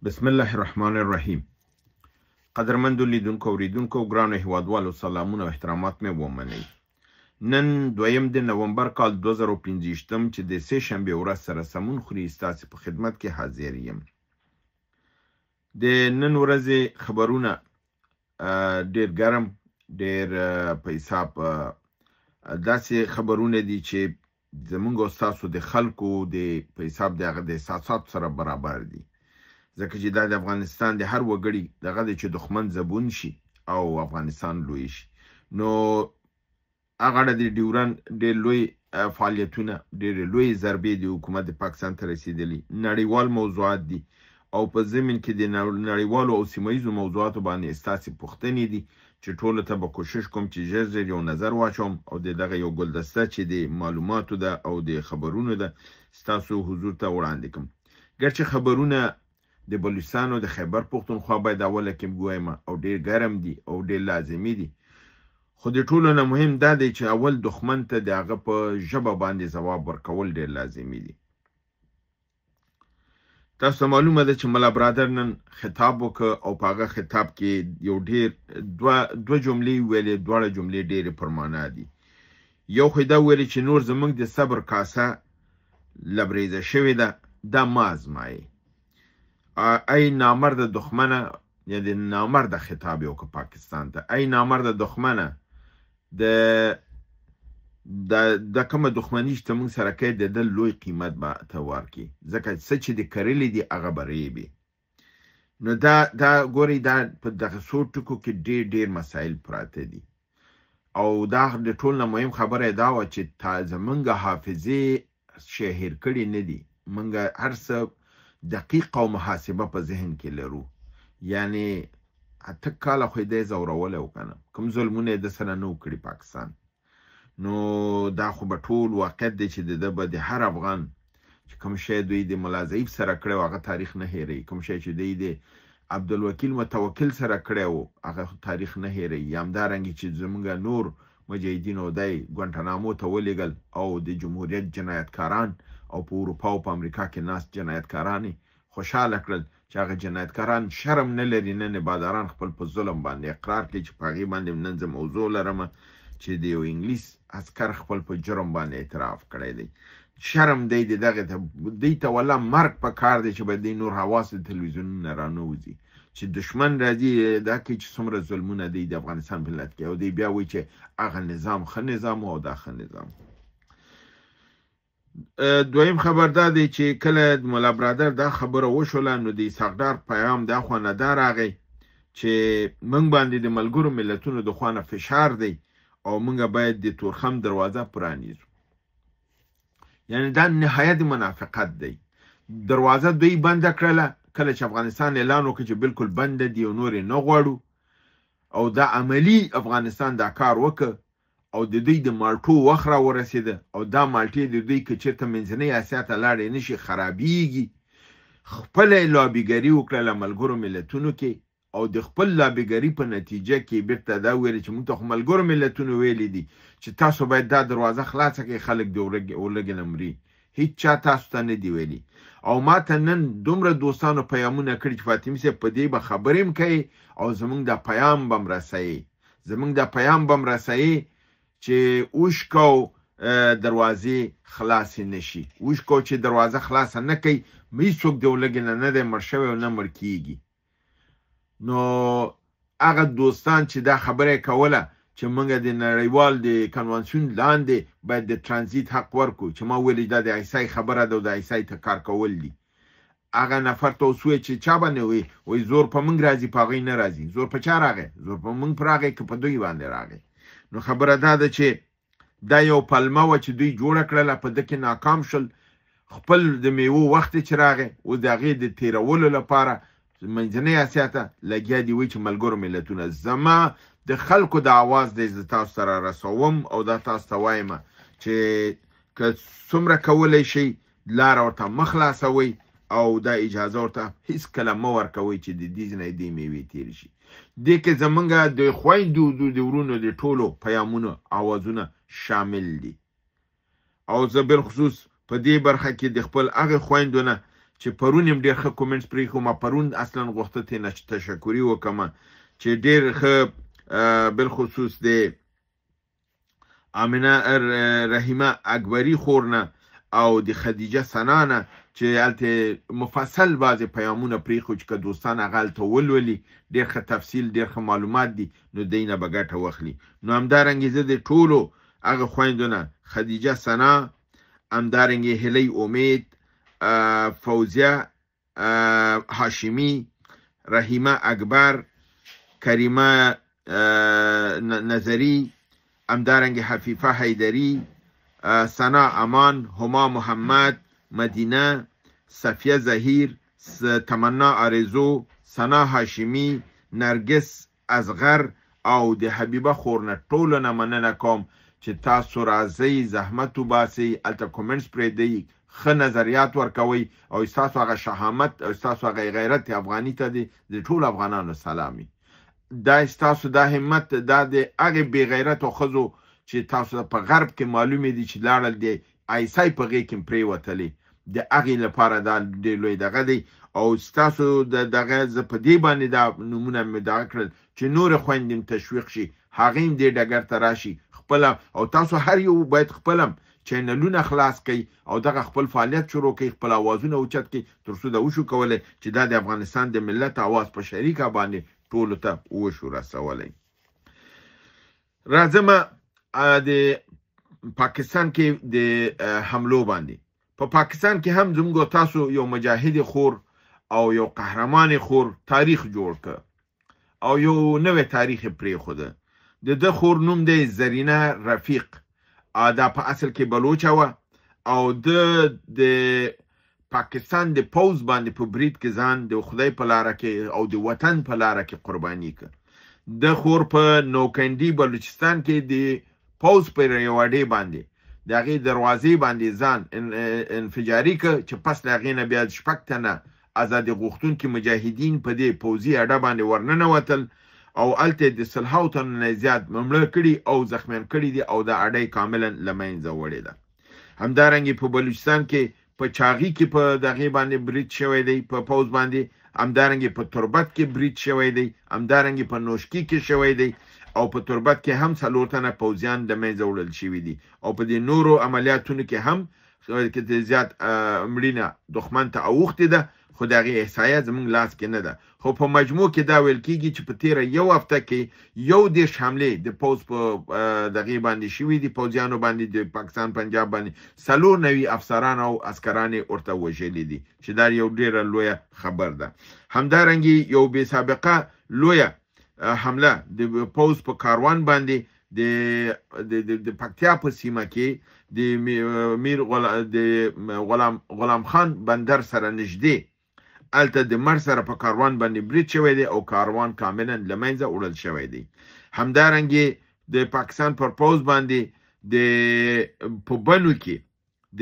بسم الله الرحمن الرحیم. قدرمندو لیدونکو اوریدونکو ګرانو هیوادوالو سلامونه او احترامات مې ومنئ. نن 2 د نومبر کال 2015 چې د سه شنبه ورځ سره سمون خوري ستاسو په خدمت کې حاضر یم. د نن ورځې خبرونه ډېر ګرم ډېر په حساب داسې خبرونه دي چې زمونږ او ستاسو د خلکو د په حساب دغه د احساساتو سره برابر دي. ځکه چې دا د افغانستان د هر وګړي دغه د چې دښمن زبون شي او افغانستان لوی شي، نو هغه د ډیورن ډېر لوی فعالیتونه ډېر لوی ضربې د حکومت د پاکستان ته رسېدلي نړیوال موضوعات دي او په ضمن کې د نړیوالو او سیمه ییزو موضوعاتو باندې ستاسې پوښتنې دي چې ټولو ته به کوشش کوم چې ژر ژر یو نظر واچوم او د دغه یو ګلدسته چې د معلوماتو ده او د خبرونو ده ستاسو حضور ته وړاندې کوم. ګرچې خبرونه د بلوچستان او د خیبر پښتونخوا باید اوله کې ووایم او ډېر ګرم دي او ډېر لازمي دي، خو د ټولو نه مهم دا دی چې اول دښمن ته د هغه په ژبه باندې ځواب ورکول ډېر لازمي دي. تاسو ته معلومه ده چې ملا برادر نن خطاب وکړ او په هغه خطاب کې یو ډېر دوه جملې ویلې، دواړه جملې ډېرې پرمانا دي. یو خو دا ویلې چې نور زموږ د صبر کاسه لبریزه شوې ده، دا مه ازمایئ. ای نامرد دښمنه، یا د نامرد خطاب یو که پاکستان ته، ای نامرد دښمنه د کومه دښمني چې ته موږ سره کوې د ده لوی قیمت به ته ورکړي، ځکه څه چې د کرلي دي هغه به ریبي. نو دا ګورئ، دا په دغه څو ټکو کې ډېر مسایل پراته دي او دا د ټول نه مهم خبره دا وه چې زموږ حافظې شهیر کړي نه دي. موږ هر څه دقیق او محاسبه په ذهن کې لرو. یعنی 8 کاله خو یې دی ځورولی و که نه، کوم ظلمونه یې د سره نه و کړي پاکستان. نو دا خو به ټول واقعیت دی چې د ده به د هر افغان چې کوم شی دوی د ملا ضعیف سره کړی و هغه تاریخ نه هیروي، کوم شی چې دوی د عبدالوکیل متوکل سره کړی و هغه تاریخ نه هیروي. یا همدارنګې چې زموږ نور مجاهدین او دی ګوانټانامو ته ولیږل او د جمهوریت جنایتکاران او په اروپا او په امریکا کې ناست جنایتکاران خوشحاله کړل چې هغه جنایتکاران شرم نه لري، نن باداران خپل په ظلم باندې اقرار کړي چې په هغې باندې نن زه موضوع لرمه چې د یو انګلیس عسکر خپل په جرم باندې اعتراف کړی دی. شرم دی د دغې ته دوی ته والله مرګ په کار دی چې به دوی نور حواس د تلویزیونونه رانوځي چې دشمن راځي دا کوي چې څومره ظلمونه دی د افغانستان په ملت کې، او دوی بیا وایي چې هغه نظام ښه نظام او دا ښه نظام. دویم خبر دا دی چې کله ملا برادر دا خبره وشوله نو د اسحاق ډار پیام دا خوا دا راغی چې موږ باندې د ملګرو ملتونو د خوا نه فشار دی او موږ باید د تورخم دروازه پرانیزو. یعنی دا نهایت منافقت دی. دروازه دوی بنده کړله کله چې افغانستان اعلان وکړي چې بالکل بنده دی او نور نه غواړو، او دا عملی افغانستان دا کار وکړ او د دوی د مالټو وخت را ورسېده او دا مالټې د دوی که چېرته منځنۍ اسیا ته لاړې نه شي خرابېږي. خپله یې لابیګري وکړه له ملګرو ملتونو کې او د خپل لابیګري په نتیجه کې بیرته دا ویلې چې موږ ته خو ملګرو ملتونو ویلي دي چې تاسو باید دا دروازه خلاصه کړئ، خلک د ولږې نه مري. هیڅ چا تاسو ته نه دي ویلي. او ما ته نن دومره دوستانو پیامونه کړي چې فاطمي صاحب په دې به خبرې هم کوي او زموږ دا پیام به م رسوي، زموږ دا پیام به م رسوي چې اوشکو دروازې خلاصې نه شي. اوشکو چې دروازه خلاصه نه کوي هېڅوک د ولږې نه دی مړ شوی او نه مړ کېږي. نو هغه دوستان چې دا خبره یې کوله چې موږ د نړیوال د کنوانسیون لاندې باید د ترانزیت حق ورکړو، چې ما ویلې دا د عیسی خبره ده او د عیسی ته کار کول دي. هغه نفر ته اوس وایي چې چا باندې وایي زور په موږ راځي، په هغوی نه راځي. زور په چا راغی؟ زور په موږ په راغی که په دوی باندې راغی؟ نو خبره دا ده چې دا یو پلمه وه چې دوی جوړه کړله، په ده کې ناکام شول. خپل د میوو وخت چې راغی اوس د هغې د تېرولو لپاره منځنۍ اسیا ته لګیا دي وایي چې ملګرو ملتونه. زما د خلکو د اواز دی زه تاسو سره رسوم او دا تاسو ته وایم چې که څومره کولی شئ لاره ورته مه خلاصوئ او دا اجازه ورته هېڅکله مه ورکوئ چې د دې ځای نه دې میوې تېرې شي. دې کې زموږ د خویندو د ورونو د ټولو پیامونو اوازونه شامل دي او زه بالخصوص په دې برخه کې د خپل هغې خویندو نه چې پرون هم ډېر ښه کومنټس پرېښو. ما پرون اصلا غوښته ترېنه تشکري وکړم چې ډېر ښه بالخصوص د امینه رحیمه اکبري خور نه او د خدیجه ثنا نه چې هلته مفصل بعضې پیامونه پرېښو چې که دوستان هغه هلته ولولي ډېر ښه تفصیل ډېر ښه معلومات دي نو دی نه به ګټه واخلي. نو همدارنګې زه د ټولو هغه خویندو نه خدیجه ثنا، همدارنګې هیلۍ امید، فوزیه هاشمی، رحیمه اکبر، کریمه نظری، همدارنګې حفیفه حیدری، ثنا امان، هما محمد، مدینه، صفیه زهیر، تمنا آرزو، ثنا هاشمی، نرگس اصغر او د حبیبه خور نه ټولو نه مننه کوم چې تاسو راځئ زحمت وباسئ، هلته کومنټس پرېږدئ، ښه نظریات ورکوئ او ستاسو هغه شهامت او ستاسو هغه غیرت افغاني ته د ټولو افغانانو سلامي. دا ستاسو دا همت دا د هغې بې غیرتو ښځو چې تاسو په غرب کې معلومې دي چې لاړل د آیسای په غېږ کې پرېوتلې د هغې لپاره دا ډېر لوی دغه دی. او ستاسو د دغه زه په دې باندې دا نومونه مې دغه کړل چې نورې خویندې هم تشویق شي، هغې هم دې ډګر ته راشي خپله. او تاسو هر یو باید خپل هم چینلونه خلاص کړئ او دغه خپل فعالیت شروع کړئ، خپل اوازونه اوچت کړئ تر څو دا وشو کولی چې دا د افغانستان د ملت اواز په شریکه باندې ټولو ته وشو رسولی. راځم د پاکستان کې د حملو باندې. په پاکستان کې هم زموږ تاسو یو مجاهد خور او یو قهرمان خور تاریخ جوړ کړ او یو نوې تاریخ پرېښوده. د ده خور نوم دی زرینه رفیق. دا په اصل کې بلوچه وه او د پاکستان د پوز باندې په برید کې ځان د خدای په لاره کې او د وطن په لاره کې قرباني کړ. د خور په نوکندي بلوچستان کې د پوز په یوه اډې باندې د هغې دروازې باندې ځان انفجاري کړ چې پس له هغې نه بیا شپږ تنه ازادي غوښتونکي مجاهدین په دې پوځي اډه باندې ورننوتل او هلته د سلهاو تنو نه زیات مړه کړي او زخمیان کړي دي او دا اډه یې کاملا له منځه وړې ده. همدارنګې په بلوچستان کې په چاغي کې په دغې باندې برید شوی دی په پوځ باندې، همدارنګې په تربت کې برید شوی دی، همدارنګې په نوشکي کې شوی دی او په تربت کې هم 4 تنه پوځیان له منځه وړل شوي دي او په دې نورو عملیاتونو کې هم زیات مړینه دښمن ته اوښتې ده خو د هغې احصایه زموږ لاس کې نه ده. خو په مجموع کې دا ویل کېږي چې په تېره یو هفته کې 11 حملې د پوځ په دغې باندې شوي دي، پوځیانو باندې د پاکستان پنجاب باندې 94 افسران او عسکران یې ورته وژلي دي چې دا یو ډېره لویه خبر ده. همدارنګې یو بې سابقه لویه حمله د پوځ په کاروان باندې د پکتیا په سیمه کې د میر غلام خان بندر سره نږدې هلته د مر سره په کاروان باندې برید شوی دی او کاروان کاملا له منځه وړل شوی دی. همدارنګې د پاکستان پر پوځ باندې په بنو کې د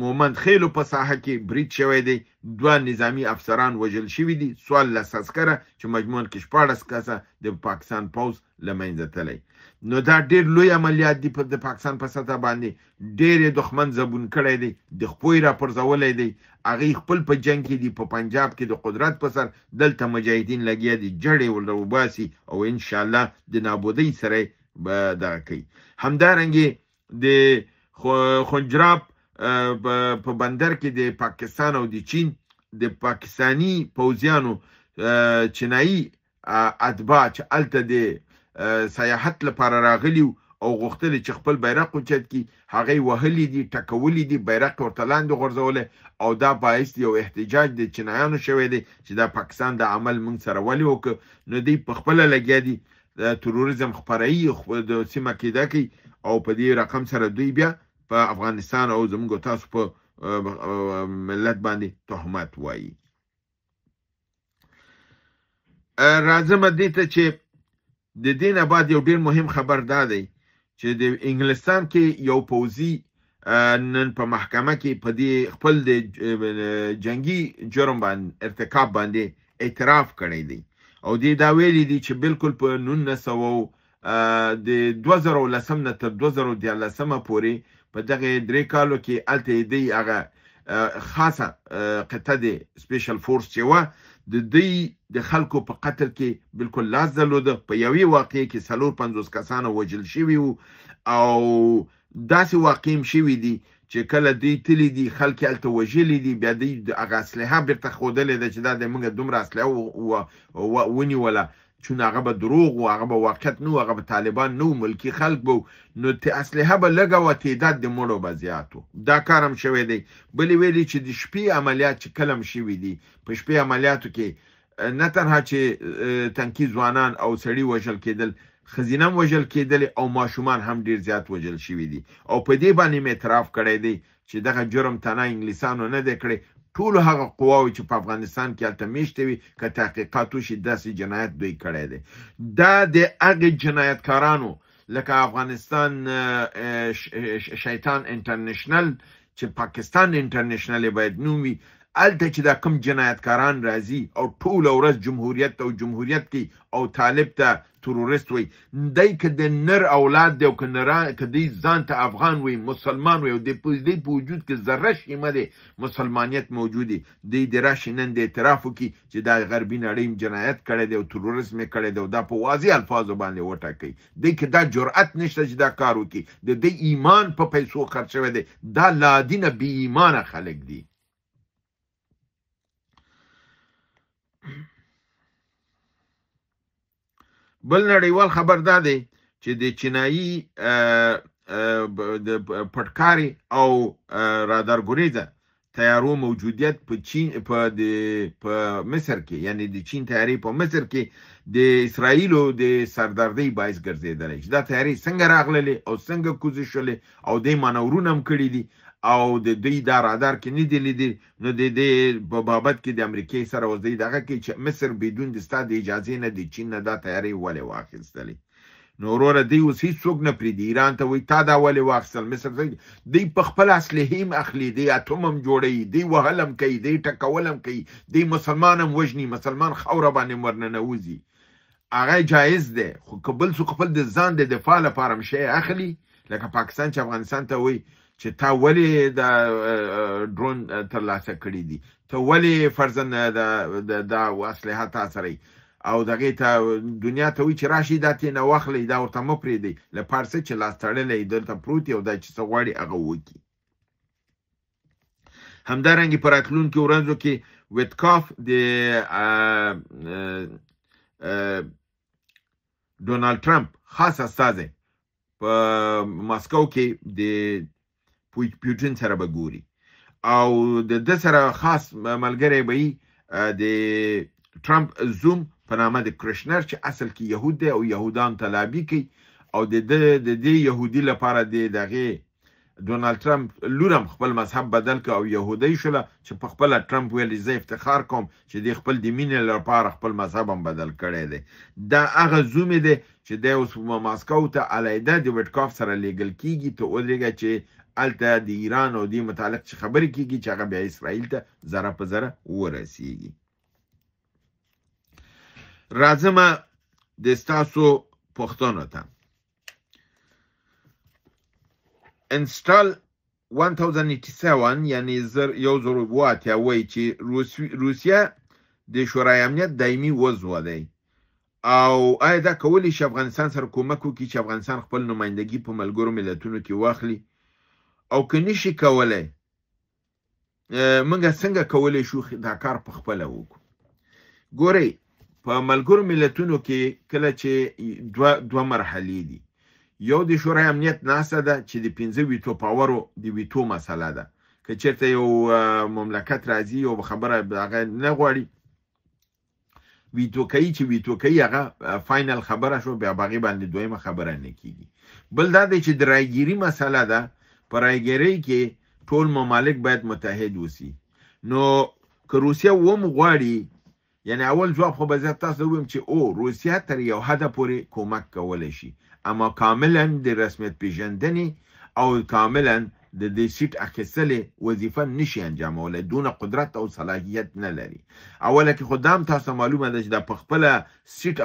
مومند خیلو په ساحه کې برید شوی دی، 2 نظامی افسران وژل شوي دي، 14 عسکره چې مجموعاً کې 14 کسه د پاکستان پوځ له منځه تللی. نو دا ډېر لوی عملیات دي د پاکستان په سطح باندې، ډېر یې دښمن زبون کړی دی، د خپوی راپرځولی دی، هغې خپل په جنګ کې دي، په پنجاب کې د قدرت په سر دلته مجاهدین لګیا دي، جړې وباسي او انشاءالله د نابودۍ سره یې دغه کوي. همدارنګې د خنجراب په بندر کې د پاکستان او د چین د پاکستانی پوځیانو چینایي اتباع چې هلته د سیاحت لپاره راغلي او غوښتلي چې خپل بیرغ اوچت کړي، هغې وهلي دي، ټکولي دي، بیرغ ورته لاندې غورځولی او دا باعث یو احتجاج د چینایانو شوی دی چې دا پاکستان د عمل موږ سره ولې وکړ. نو دوی په خپله لګیا دي تروریزم خپروي د سیمه کې دا کوي او په دې رقم سره دوی بیا په افغانستان او زموږ تاسو په ملت باندې تهمت وایي. راځم دې ته چې د دې نه بعد یو ډېر مهم خبر دا دی چې د انګلستان کې یو پوځي نن په محکمه کې په دې خپل د جنگي جرم باندې ارتکاب باندې اعتراف کړی دی او دې دا ویلي دي چې بالکل په 2010 نه تر 2013 پورې په دغه 3 کالو کې هلته دی هغه خاصه قطه د سپیشل فورس چې وه د دوی د خلکو په قتل کې بالکل لاس درلوده. په یوې واقعې کې 450 کسانو وژل شوي وو او داسې واقع هم شوي دي چې کله دوی تللی دي خلک یې هلته وژلي دي، بیا دوی هغه اسلحه بیرته ښودلې ده چې دا د موږ دومره اسلحه ونیوله، چون هغه به دروغ و، هغه به واقعیت نه و، هغه به طالبان نه و، ملکي خلک به نو اسلحه به لږه وه، تعداد د مړو به زیات و. دا کار هم شوی دی. بلې ویلي چې د شپې عملیات چې کله هم شوي دي، په شپې عملیاتو کې نه تنها چې تنکي ځوانان او سړي وژل کېدل، ښځینه هم وژل کېدلې او ماشومان هم ډېر زیات وژل شوي دي. او په دې باندې مې اعتراف کړی دی چې دغه جرم تنها انګلیسانو نه دی کړی، ټولو هغه قواوې چې په افغانستان کې هلته میشته وي که تحقیقات وشي داسې جنایت دوی کړی دی. دا د هغې جنایتکارانو لکه افغانستان شیطان انټرنیشنل چې پاکستان انټرنیشنل یې باید نوم وي، هلته چې دا کوم جنایتکاران راځي او ټوله ورځ جمهوریت او جمهوریت کې او طالب ته تروریست وي، دی که د نر اولاد دی او که دی ځان ته افغان وي، مسلمان وي او دی په وجود کې ذره شیمه دی مسلمانیت موجود دی، دی د راشي نن د اعتراف وکړي چې دا غربي نړۍ جنایت کړی دی او تروریزم یې کړی دی او دا په واضح الفاظو باندې وټاکئ. دی که دا جرأت نشته چې دا کار وکړي، د دی ایمان په پیسو خرڅ شوی دی. دا لادینه بې ایمانه خلک دي. بل نړیوال خبر دا دی چې د چینایي د پټکاري او رادارګریزه تیارو موجودیت په مصر کې، یعنی د چین تیارې په مصر کې د اسرائیلو د سردردۍ باعث ګرځېدلی چې دا تیارې څنګه راغللې او څنګه کوزې شولې او دوی مانورونه هم کړي دي او د دوی دا رادار کې نه دی لیدل. نو د دې په بابت کې د امریکې سره اوس دوی دغه کې چې مصر بدون د ستا د اجازې نه د چین نه دا تیارې ولې واخیستلې. نو وروره دوی اوس هېڅوک نه پرېږدي. ایران ته وایي تا دا ولې واخیستل، مصر ته دوی په خپله اصلحې هم اخلي، دوی اتوم هم جوړوي، دوی وهل هم کوي، دوی ټکول هم کوي، دوی مسلمان هم وژني، مسلمان خاوره باندې ورننوځي. هغه جایز دی، خو که بل څوک خپل د ځان د دفاع لپاره هم شی اخلي، لکه پاکستان چې افغانستان ته وایي چې تا ولې دا ډرون ترلاسه کړي دي، ته ولې فرضاً دا اسلحه تا سره او دغې ته دنیا ته وایي چې راشي دا ترې نه واخلئ، دا ورته مه پرېږدئ، لپاره څه چې لاس تړلی دلته پروت او دا چې څه غواړي هغه وکړي. همدارنګې په راتلونکو ورځو کې ویتکاف د ډونالډ ټرمپ خاص استازی په ماسکو کې د پوتین سره به ګوري او د ده سره خاص ملګری به وي د ټرمپ زوم په نامه د کرشنر چې اصل کې یهود دی او یهودان تلابي کوي او د دې یهودي لپاره د دغې ډونالډ ټرمپ لور هم خپل مذهب بدل که او یهودی شوله چې په خپله ټرمپ ویلي زه افتخار کوم چې دی خپل د مینې لپاره خپل مذهب هم بدل کړی دی. دا هغه زومې دی چې دی اوس ماسکو ته علیحده د ویټکاف سره لیږل کېږي ته ودرېږه چې هلته د ایران او دې متعلق چې خبرې کېږي چې هغه بیا اسرائیل ته ذره په ذره ورسېږي. راځمه د ستاسو پوښتنو ته. انسټال 1087 یعنی 1087 وایي چې روسیه د شورای امنیت دایمي عضو دی او آیا دا کولی شي افغانستان سره کومک وکړي چې افغانستان خپل نمایندګي په ملګرو ملتونو کې واخلي او که نشي کولی موږ څنګه کولی شو دا کار په خپله وکړو. ګورئ په ملګرو ملتونو کې کله چې دوه مرحلې دي، یو د شورای امنیت ناسته ده چې د 5 ویتو پاورو د ویتو مسله ده. که چېرته یو مملکت راځي او خبره هغه نه غواړي ویتو کوي، چې ویتو کوي هغه فاینل خبره شو، بیا هغې باندې دویمه خبره نه کېږي. بل دا دی چې د رایګیري مسله ده، په رایګیرۍ کې ټول ممالک باید متحد اوسي. نو که روسیه هم غواړي، یعنی اول جواب خو به زه تاسو ته ووایم چې روسیه تر یو حده پورې کومک کولی شي، اما کاملا د رسمیت پیژندنې او کاملا د دې سیټ اخیستلې وظیفه نشي انجامولی، دونه قدرت او صلاحیت نه لري. اوله کې خو دا هم تاسو معلومه ده چې دا په خپله سیټ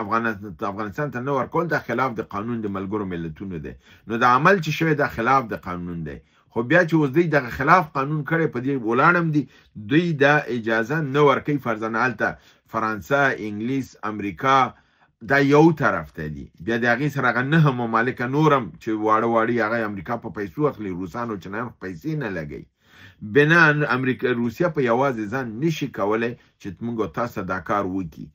افغانستان ته نه ورکول دا خلاف د قانون د ملګرو ملتونو دی. نو د عمل چې شوی دا خلاف د قانون دی، خو بیا چې اوس دوی دغه خلاف قانون کړی په دې ولاړم دي دوی دا اجازه نه ورکوي فرضاً هلته فرانسه انګلیس امریکا دا یو طرف ته دي بیا د هغې سره هغه 9 ممالک نورم چې واړه واړه هغه امریکا په پیسو اخلي روسان او چینایان پیسې نه لګوي بنان امریکا روسیه په یوازې ځان نشي کولی چې موږ تاسو دا کار وکړي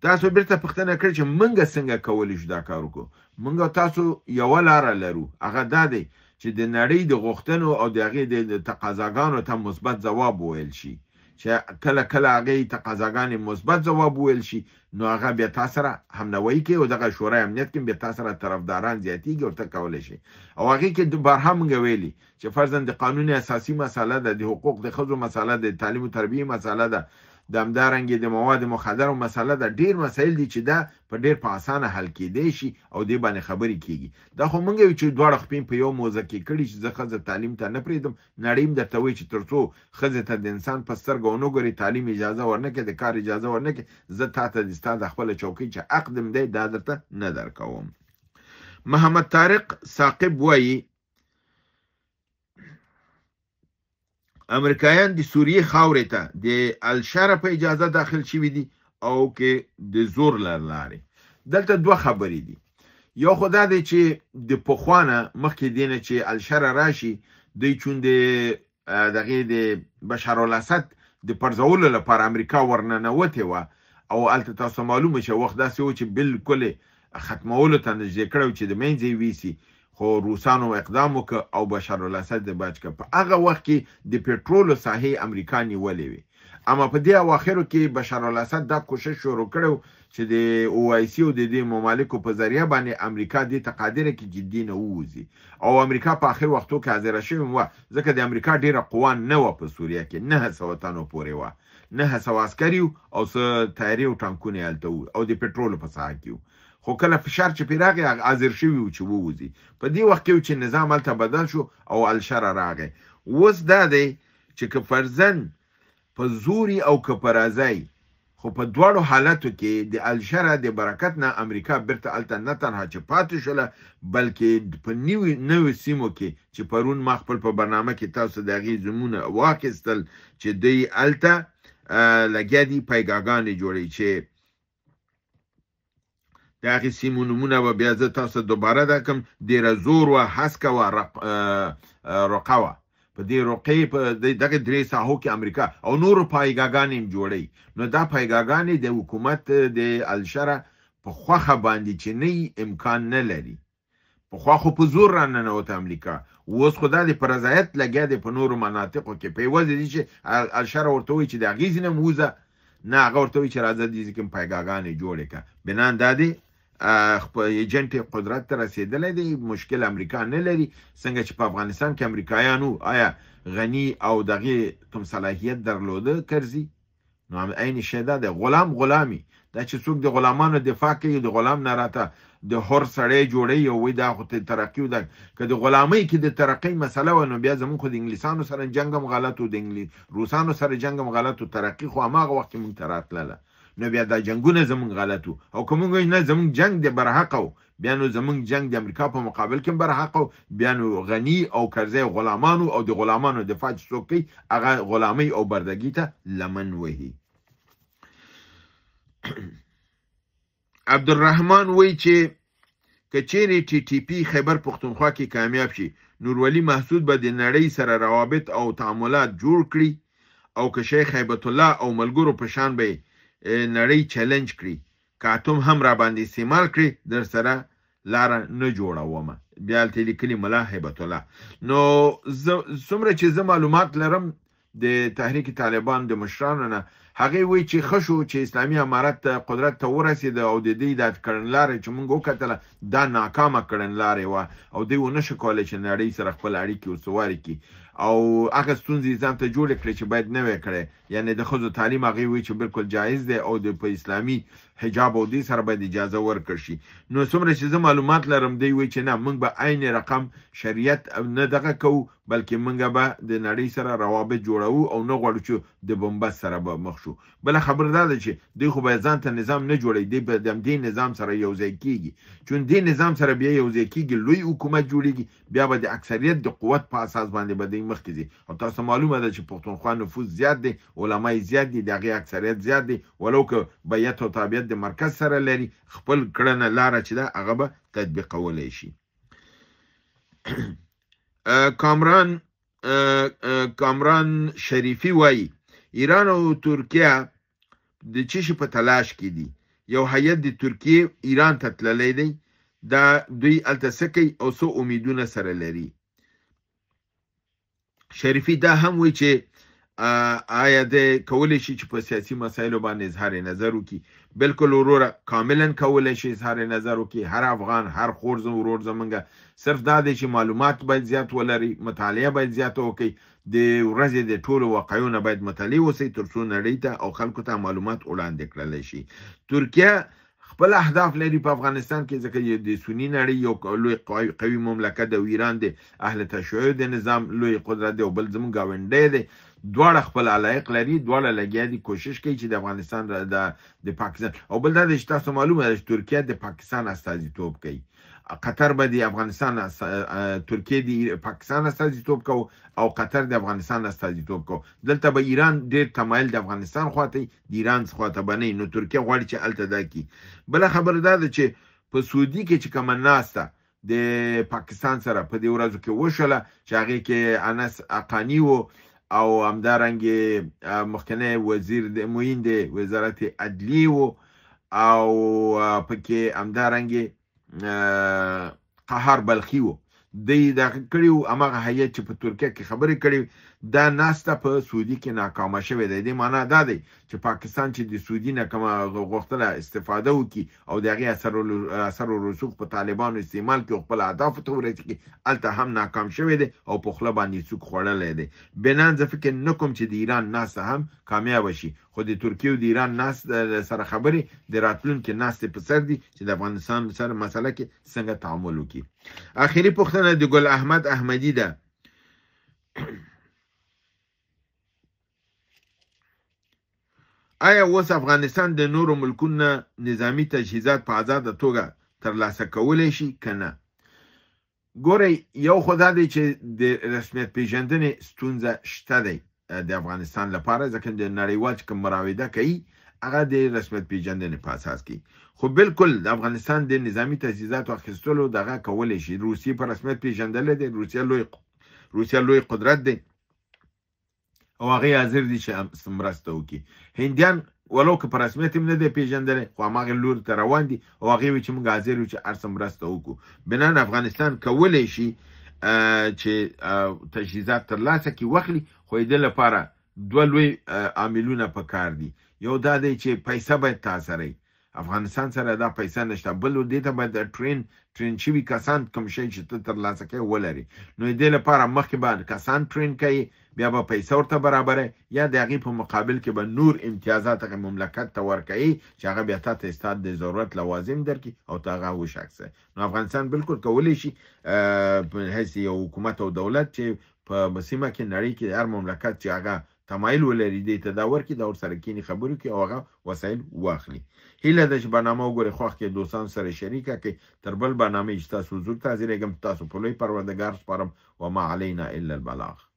تاسو بیرته پوښتنه کړئ چې موږ څنګه کولی شو دا کار وکړو موږ تاسو یوه لاره لرو هغه دا دی چې د نړۍ د غوښتنو او د هغې د تقاضاګانو ته مثبت ځواب وویل شي چې کله کله هغې تقاضاګانې مثبت ځواب وویل شي نو هغه بیا تا سره همنوی کوي او دغه شورای امنیت کې بیا تا سره طرفداران زیاتېږي او ته کولی شي او هغې کې بارها موږ ویلي چې فرضاً د قانون اساسي مسله ده د حقوق د ښځو مسله ده د تعلیم و تربیې مسله ده د همدارنګې د مواد مخدرو مسله ده ډېر مسایل دي چې دا په ډېر په اسانه حل کېدی شي او دې باندې خبرې کېږي دا خو موږ یو چې دواړه خپې په یو موضوع کې کړي چې زه ښځه تعلیم ته نه پرېږدم نړۍ هم درته وایي چې تر څو ښځې ته د انسان په سترګه ونه ګوري تعلیم اجازه ورنه کړي د کار اجازه ورنه کړي زه تا ته ستا د خپله چوکۍ چې حق دم دی دا درته نه درکوم محمد طارق ثاقب وایي امریکایان د سوریې خاورې ته د الشره په اجازه داخل شوي دي او کې د زور له لارې دلته دوه خبرې دي یو خو دا دی چې د پخوانه مخکې دې نه چې الشره راشي دوی چون د دغې د بشار الاسد د پرځولو لپاره امریکا ورننوتې وه او هلته تاسو معلومه چې وخت داسې و چې بالکل ختمولو ته نږدې کړی چې د منځه یې ویسي خو روسانو اقدام وکړ او بشار الاسد د بچ کړ په هغه وخت کې د پټرولو ساحې امریکا نیولې وې اما په دې اواخرو کې بشار الاسد دا کوشش شروع کړو چې د OIC او د دې ممالکو په ذریعه باندې امریکا دې ته قادره کې جدي نه ووځي او امریکا په اخر وختو کې حاضره شوې وه ځکه د امریکا ډیره قوا نه وه په سوریه کې 900 تنو پورې وه 900 عسکري او څه تیارې او ټانکونه یې هلته وو او د پټرولو په ساحه کې وو خو کله فشار چې پرې راغی حاضر شوي وو چې ووځي په دې وخت کې چې نظام هلته بدل شو او الشره راغی اوس دا دی چې که فرضاً په زوري او که په راځی خو په دواړو حالاتو کې د الشره د برکت نه امریکا بیرته هلته نه تنها چې پاتې شوله بلکې په نویو سیمو کې چې پرون ما خپل په برنامه کې تاسو د هغې زومونه واخیستل چې دوی هلته لګیا دي پیګاګانې جوړوي چې د هغې سیمو نومونه به بیا زه تاسو دوباره دا کوم دیر زور وه هسکه وه رقه وه په دې رقې په دغه درې ساحو کې امریکا او نورو پایګاګانې هم جوړوي نو دا پایګاګانې د حکومت د الشره په خوښه باندې چې نه امکان نه لري پخوا خو په زور راننوته امریکا اوس خو دا د په رضایت لګیا دی په نورو مناطقو کې په یوازې دي چې الشره ورته وایي چې د هغې ځینه هم ووځه نه هغه ورته وایي چې راځه دې کوم پایګاګانې جوړې کړه بنان دا دی ایجنټ قدرت ته رسیدلی دی مشکل امریکا نه لري څنګه چې په افغانستان کې امریکایانو آیا غني او دغې کوم صلاحیت درلوده کرزي نو عین شی دا دی غلامي دا چې څوک د غلامانو دفاع کوي د غلام نه راته د حر سړی جوړوي او وایي دا خو ترقي و که د غلامۍ کې د ترقۍ مسله وه نو بیا زموږ خو د انګلیسانو سره جنګ هم غلط و د روسانو سره جنګ هم غلط و ترقي خو هماغه وخت کې موږ ته راتلله نو بیا دا جنګونه زمونږ غلط وو او که موږ نه زمونږ جنګ د برحقه و بیا نو زمونږ جنګ د امریکا په مقابل کې برحقه و بیا نو غني او کرزی غلامانو او د غلامانو دفاع چې څوک کوي هغه غلامۍ او بردګۍ ته لمن وهي عبدالرحمن وایي چې که چیرې TTP خیبر پښتونخوا کې کامیاب شي نورولي محسود به د نړۍ سره روابط او تعاملات جوړ کړي او که شیخ هیبت الله او ملګرو په شان به نړۍ چیلنج کړي که اتم هم را باندې استعمال کړي در سره لاره نه جوړومه بیا هلته لیکلي ملا هیبت الله نو څومره چې زه معلومات لرم د تحریک طالبان د مشرانو نه هغې وایي چې ښه شو چې اسلامي امارت قدرت ته ورسېده او د دې دا کړنلارې چې موږ وکتله دا ناکامه کړنلارې وه او دوی ونه شو کولی چې نړۍ سره خپل اړیکې ورسوارې کړي او هغه ستونزې ځان ته جوړې کړې چې باید نه وي کړی، یعنې د ښځو تعلیم هغې وایي چې بالکل جایز دی او د په اسلامي حجاب او دې سره باید اجازه ورکړل شي. نو څومره چې زه معلومات لرم دی وایي چې نه موږ به عین رقم شریعت نه دغه کوو، بلکې موږ به د نړۍ سره روابط جوړوو او نه غواړو چې د بمبست سره به مخ شو. بله خبره دا ده چې دوی خو باید ځان ته نظام نه جوړوي، دوی به د همدې نظام سره یو ځای کېږي، چون دې نظام سره بیا یو ځای کېږي، لوی حکومت جوړېږي، بیا به د اکثریت د قوت په اساس باندې به دوی مخکې ځي. او تاسو معلومه ده چې پښتونخوا نفوذ زیات دی، علما یې زیات دي، د هغې اکثریت زیات دی، ولو که بیعت او تابعیت د مرکز سره لري، خپل کړنه لاره چې ده هغه به تطبیقولی شي. کامران شریفي وایي ایران او ترکیه د څه شي په تلاش کې دي. یو هیئت د ترکیې ایران ته تللی دی، دا دوی هلته څه کوي او څه امیدونه سره لري. شریفي دا هم وایي چې آیا د کولی شي چې په سیاسي مسایلو باندې اظهار نظر وکړي. بالکل وروره کاملا کولی شي اظهار نظر وکړي، هر افغان هر خور ورور زمونږه، صرف دا دی چې معلومات باید زیات ولري، مطالعه باید زیاته وکړي، د ورځې د ټولو واقعیو نه باید مطلع اوسئ تر څو نړۍ ته او خلکو ته معلومات وړاندې کړلی شي. ترکیه خپل اهداف لري په افغانستان کې، ځکه د سني نړۍ یو لوی قوي مملکت دی، ایران د اهل تشیع د نظام لوی قدرت دی او بل زموږ ګاونډی دی، دواړه خپل علایق لري، دواړه لګیا دي کوشش کوي چې د افغانستان د پاکستان او بل دا دی چې تاسو معلومه ده چې ترکیه د پاکستان استازیتوب کوي، قطر به د افغانستان ترکیه د پاکستان استازیتوب کو او قطر د افغانستان استازیتوب کو. دلته به ایران ډیر تمایل د افغانستان خواته، د ایران خواته بنئ، نو ترکیه غواړي چې هلته دا کړي. بله خبره دا ده چې په سعودي کې چې کومه ناسته د پاکستان سره په دې ورځو کې وشوله چې هغې کې انس حقاني و او همدارنګې مخکنی وزیر د معین د وزارت عدلیې و او پکې همدارنګې قهار بلخي و، دوی دغه کړي وو، هماغه هیئت چې په ترکیه کې خبرې کړي دا ناسته په سعودي کې ناکامه شوې ده. دې معنا دا دی چې پاکستان چې د سعودي نه کومه غوښتله استفاده وکړي او د هغې اثر و رسوخ په طالبانو استعمال کړي او خپل اهدافو ته ورسېږي، هلته هم ناکام شوی دی او په خوله باندې څوک خوړلی دی. بنان زه فکر نه کوم چې د ایران ناسته هم کامیابه شي، خو د ترکیې او د ایران سره خبرې د راتلونکي ناستې په سر دي چې د افغانستان سره مسله کې څنګه تعامل وکړي. آخري پوښتنه د ګل احمد احمدي ده. آیا اوس افغانستان د نورو ملکونو نظامی تجهیزات په آزاده توګه ترلاسه کولی شي که نه؟ ګورئ، یو خو دا دی چې د رسمیت پیژندنې ستونزه شته دی د افغانستان لپاره، ځکه د نړیوال چې کوم مراوده کوي هغه د رسمیت پیژندنې په اساس کوي، خو بالکل د افغانستان د نظامی تجهیزاتو اخیستلو دغه کولی شي. روسیې په رسمیت پیژندلی دی، روسیه لوی قدرت دی او هغې حاضر دي چې مرسته وکړي. هندیان ولو که په رسمیت هم نه دی پیژندلی خو هماغې لوري ته روان دي او هغې وایي چې موږ حاضر یو چې هر څه مرسته وکړو. بنان افغانستان کولی شي چې تجهیزات ترلاسه کړي واخلي، خو د دې لپاره دوه لوی عاملونه په کار دي. یو دا دی چې پیسه باید تاسو سره افغانستان سره دا پیسه نشته، بل دې ته باید ټرین شوي کسان کوم شی چې ته ترلاسه کوي ولري، نو د دې لپاره مخکې به کسان ټرین کوي، بیا به پیسه ورته برابره، یا د هغې په مقابل کې به نور امتیازات هغې مملکت ته ورکوي چې هغه بیا تا ته ستا د ضرورت لوازم درکړي او ته هغه وشخصه. نو افغانستان بالکل کولی شي په حیث یو حکومت او دولت چې په سیمه کې نړۍ کې هر مملکت چې هغه تمایل ولري دې ته دا ورکړي، دا ورسره کینې خبرې وکړي او هغه وسایل واخلي. هیله ده چې برنامه وګورئ، خوښ کړئ، دوستانو سره شریکه کړئ. تر بل برنامې چې تاسو حضور ته حاضرېږم، تاسو په لوی پروردګار سپارم. وما علینا الا البلاغ.